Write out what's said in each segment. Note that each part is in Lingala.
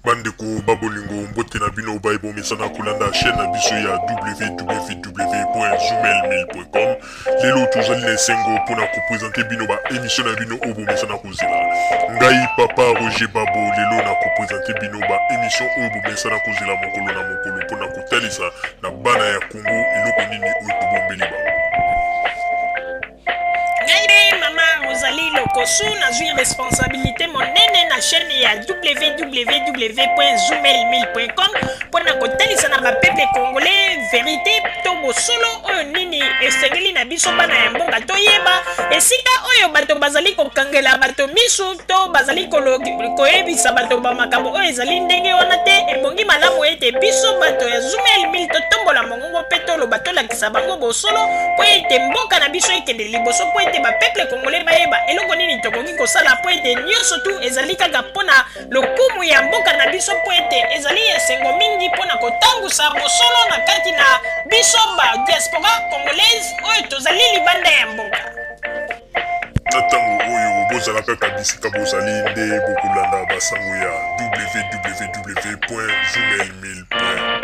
Bandeko babolingo mbote na bino baibo mesana kulanda chaîne na biso ya www.zoomel.com. Lelo tozali na sengo pona ko présenter bino ba émission na bino obo mesana kozela. Ngai papa Roger Babo lelo na ko présenter bino ba émission obo mesana kozela mokolo na mokolo pona ko talisa na bana ya Congo eloko nini oyo bombeli ba. Rosalie Lokosu na zui responsabilité monene na chaîne ya www.zoomel.com pour na kotalisa na peuple congolais vérité to bosolo oyo nini esengeli na biso bana ya mboka toyeba esika oyo bato bazali kokangela bato misu to bazali koyebisa bato ba makambo oyo ezali ndenge wana te ebongi malamu ete biso bato ya Zoomel totombola mongongo pe toloba tolakisa bango bosolo po ete mboka na biso ekende liboso po ete ba peuple congolais bayeba eloko nini tokoki kosala po ete nyonso tu ezali kaka mpona lokumu ya mboka na biso po ete ezali esengo mingi mpona kotangusa bosolo na kati na biso ba diaspora congolaise oyo tozali libanda ya mboka. Na ntango oyo bozala kaka bisika bozali nde bokolanda basango ya www.zoomel.com.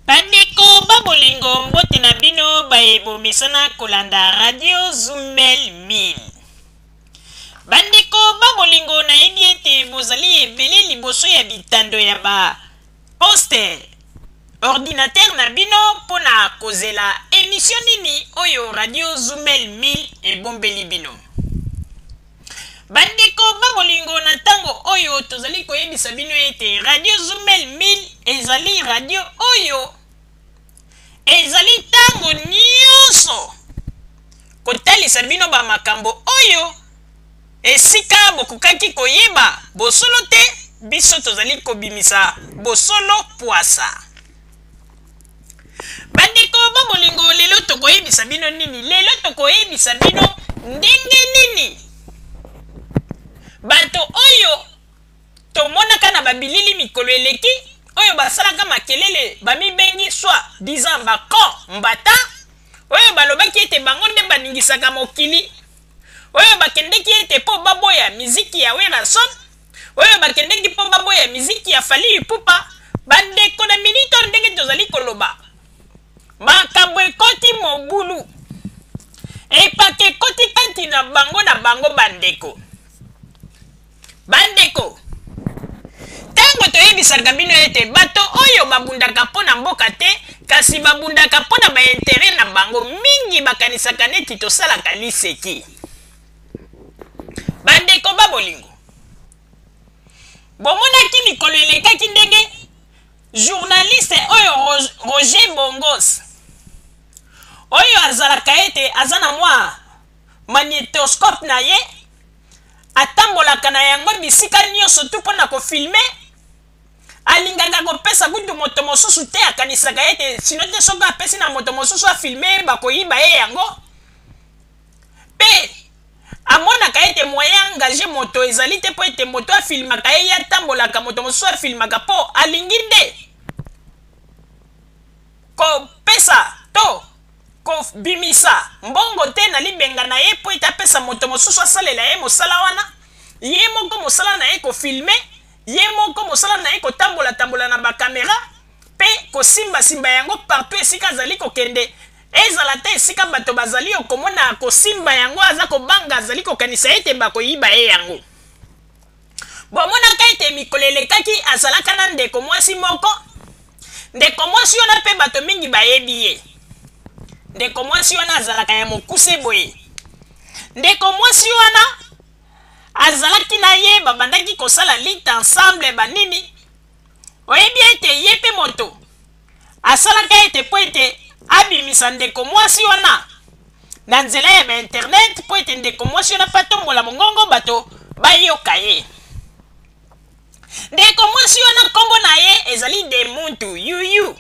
Bandeko babolingo mbote na bino bayebo misana kolanda radio Zoomel 1000. Bandeko babolingo na yebi ete bozali ebele liboso ya bitando ya ba poster ordinateur na bino pona kozela émission nini oyo radio Zoomel 1000 ebombeli bino. Bandeko babolingo na tango oyo tozali koyebisa bino ete radio Zoomel 1000 ezali radio oyo ezali tango nyonso kotalisa bino ba makambo oyo esika bokukaki koyeba bosolo te biso tozali kobimisa bosolo poasa. Bandeko babolingo lelo tokoyebisa bino nini? Lelo tokoyebisa bino ndenge nini bato oyo tomonaka na babilili mikolo eleki oyo basalaka makelele bamibengi soi disant bako mbata oyo balobaki ete bango nde baningisaka mokili oyo bakendeki ete po baboya miziki ya Werason oyo bakendeki po baboya miziki ya Fally Ipupa. Bandeko na minito ndenge tozali koloba makambo ekoti mobulu epake ekoti kati na bango bandeko. Bandeko tango toyebisaka bino ete bato oyo babundaka mpona mboka te kasi babundaka mpona baintere na bango mingi bakanisaka neti tosalaka liseki. Bandeko babolingo bomonaki mikolo elekaki ndenge journaliste oyo Roger Bongos oyo azalaka ete aza na mwa magnétoscope na ye atambolaka na yango bisika nyonso tu mpona kofilme alingaka kopesa kutu moto mosusu te akanisaka ete sino te soki apesi na moto mosusu afilme bakoyiba ye yango pe amonaka ete moyen engage moto ezali te po ete moto afilmaka ye atambolaka moto mosusu afilmaka po alingi nde kopesa to kobimisa mbongo te na libenga na ye po ete apesa moto mosusu asalela ye mosala wana ye moko mosala na ye kofilme ye moko mosala na ye kotambola na bakamera pe kosimba yango partout esika azali kokende ezala te esika bato bazali okomona kosimba yango aza kobanga azali kokanisa ete bakoyiba ye yango. Bomonaka ete mikolo elekaki azalaka na ndeko mwasi moko ndeko mwasi wana pe bato mingi bayebi ye ndeko mwasi wana azalaka ya mokuse boye ndeko mwasi wana azalaki na ye babandaki kosala lit ensemble banini oyebi ete ye pe moto asalaka ete po ete abimisa ndeko mwasi wana na nzela ya internet po ete ndeko mwasi wana patombola mongongo bato bayoka ye. Ndeko mwasi wana kombo na ye ezali de muntu yuyu.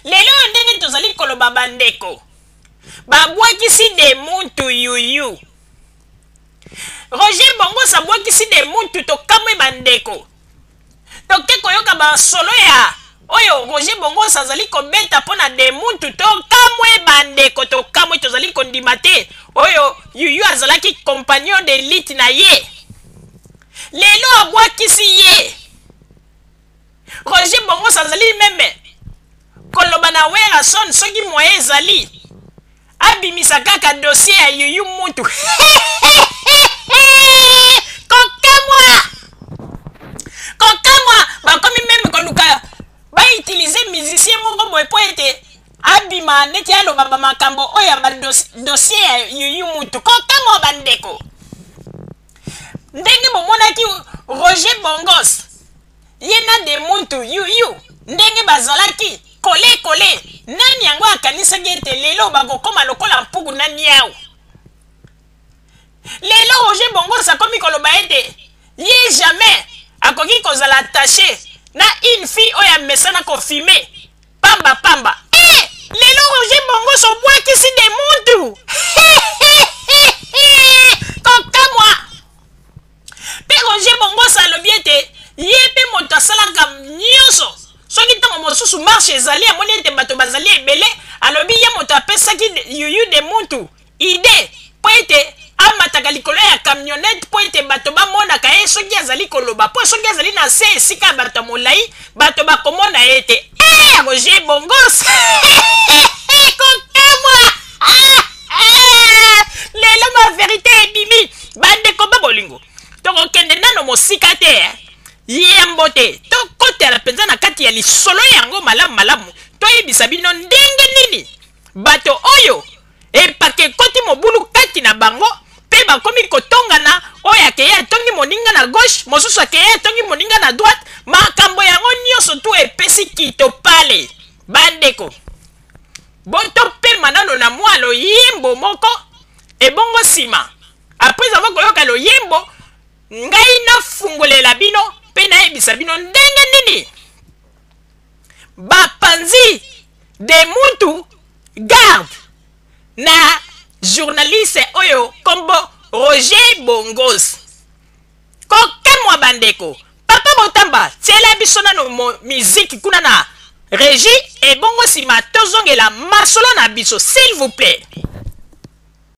Lelo ndenge tozali koloba bandeko babwakisi de muntu yuyu. Roger Bongos abwakisi de muntu tokamwe bandeko toke koyoka basolo ya oyo Roger Bongos azali kobeta mpona de muntu tokamwe bandeko tokamwe tozali kondima te oyo yuyu azalaki compagnon d'élite na ye. lelo abwakisi ye Roger Bongos azali meme koloba na Werason soki moye ezali abimisa kaka dossier ya yuyu mutu kokamwa bakomi meme koluka bautilize musicien moko boye po ete abima neti aloba bamakambo oyo ya badossier ya yuyu mutu kokamwa bandeko ndenge bomonaki Roger Bongos ye na de muntu yuyu ndenge bazalaki kole nani yango akanisaki ete lelo bakokoma lokola mpuku na niau lelo Roger Bongos akomi koloba ete ye jamais akoki kozala attaché na une fille oyo amesana kofime pamba lelo Roger Bongos obwakisi de muntu kokamwa mpe Roger Bongos alobi ete ye mpe moto asalaka nyonso soki ntango mosusu marshe ezali amoni ete bato bazali ebele alobi ye moto apesaki yuyu de muntu ide po ete amataka likolo ya camionete po ete bato bamonaka ye soki azali koloba po soki azali na se esika ya bato ya molai bato bakomona ye ete Roger Bongos kokamwa lelo ma verite ebimi bandeko babolingo tokokende nano mosika te yembo te tokotela mpenza na kati ya lisolo yango malamu toyebisa bino ndenge nini bato oyo epake ekoti mobulu kati na bango mpe bakomi kotongana oyo akeye atongi moninga na gauche mosusu akeye atongi moninga na droite makambo yango nyonso tu epesi kito pale bandeko botopema nano na mwa loyembo moko ebongo nsima apres ava koyoka loyembo ngai nafungolela bino mpe nayebisa bino ndenge nini bapanzi de muntu garde na journaliste oyo kombo Roger Bongos kokamwa bandeko papa Botamba tiela biso nano miziki kuna na régie ebongo nsima tozongela masolo na biso s'il vous plaît.